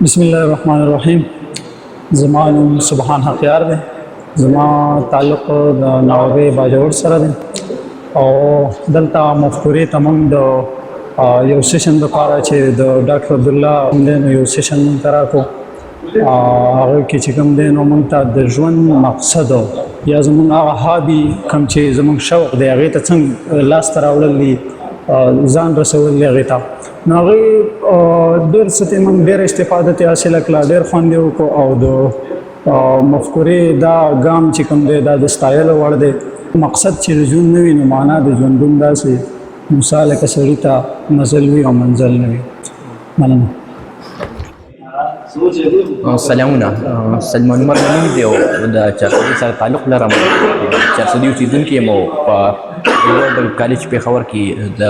بسم الله الرحمن الرحیم. زما نوم سبحان حقیار دی. زما تعلق د ناوګۍ باجوړ سره دی او دلته مفکورې ته موږ د یو سیشن دپاره چې د ډاکټر عبدالله کوم دی نو یو سیشن موږ ته راکړو. هغه کې چې کوم دی نو موږ ته د ژوند مقصد یا زموږ هغه هابي کوم چې زموږ شوق دی هغې ته څنګه لاسته راوړل دي، ځان رسول دي هغې ته. نو هغې ډېر څه ترې موږ ډېره استفاده ترې حاصله کړه، ډېر خوند یې وکړو او د مفکورې دا ګام چې کوم دی دا د ستایلو وړ دی. مقصد چې د ژوند نه وي نو معنا د ژوندون داسې موسی لکه سړي ته مزل وي او منزل نه وي. مننه. سلامونه. سلمان عمر نوم دی او د چارسدي سره تعلق لرم. چارسدي اوسېدونکی یم او په روډ کالج پېښور کې د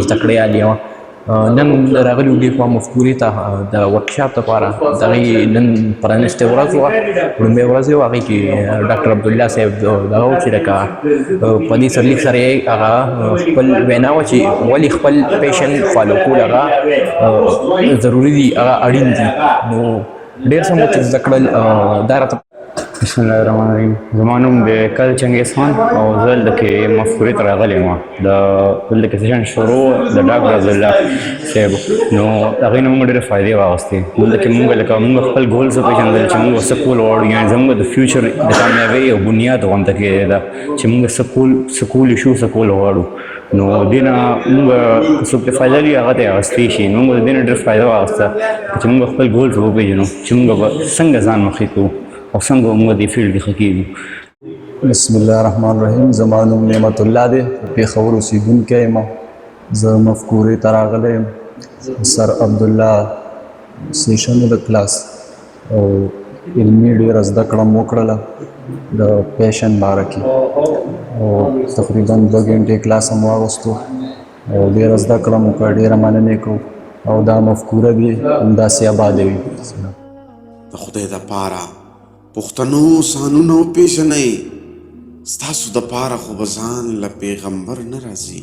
زده کړې یال یم. نن راغلي وو دې خوا مفکورې ته د ورکشاپ دپاره. د هغې نن پرانیستې ورځ وه، لومړۍ ورځ یې وه. هغې کې ډاکټر عبدالله صاحب دغه و چې لکه په دې سرلیک سره یې هغه خپل وینا وه چې ولې خپل پیشن فالو کول هغه ضروري دي، هغه اړین دي. نو ډېر څه مو چې زده کړل دا راته. بسم الله الرحمن الرحیم. زما نوم دی کل چنګیز خان او زه دلته مفکورې ته راغلی یم. دلته کې سیشن شروع د ډاکټر عبدالله صاحب، نو هغې نه موږ ډېرې فایدې واخیستې. دلته کې موږ لکه موږ خپل ګولز وپېژندل چې موږ څه کول غواړو، یعنې زموږ د فیوچر د کامیابۍ یو بنیاد غونډه کېدې ده چې موږ څه کولی شو، څه کول غواړو. نو دې نه موږ که څوک ته فایده لري هغه ته یې اخیستی شي. نو موږ د دې نه ډېره فایده واخیسته چې موږ خپل ګولز وپېژنو چې موږ به څنګه ځان مخکې کړو او څنګه موږ دې فیلډ کې ښه کېږو. بسم الله الرحمن الرحیم. زما نوم نعمت الله دی، پېښور اوسېدونکی یم. زه مفکورې ته راغلی یم. سر عبدالله سیشن د کلاس او علمي ډېره زده کړه مو وکړله د پیشن باره کې او تقریبا 2 غنټې کلاس هم واغوستو او ډېره زده کړه مو وکړه، ډېره مننې کوو او دا مفکوره دې همداسې اباده وي. د خدای دپاره پښتنو سانونه وپېژنئ، ستاسو دپاره خو به ځان له پیغمبر نه راځي.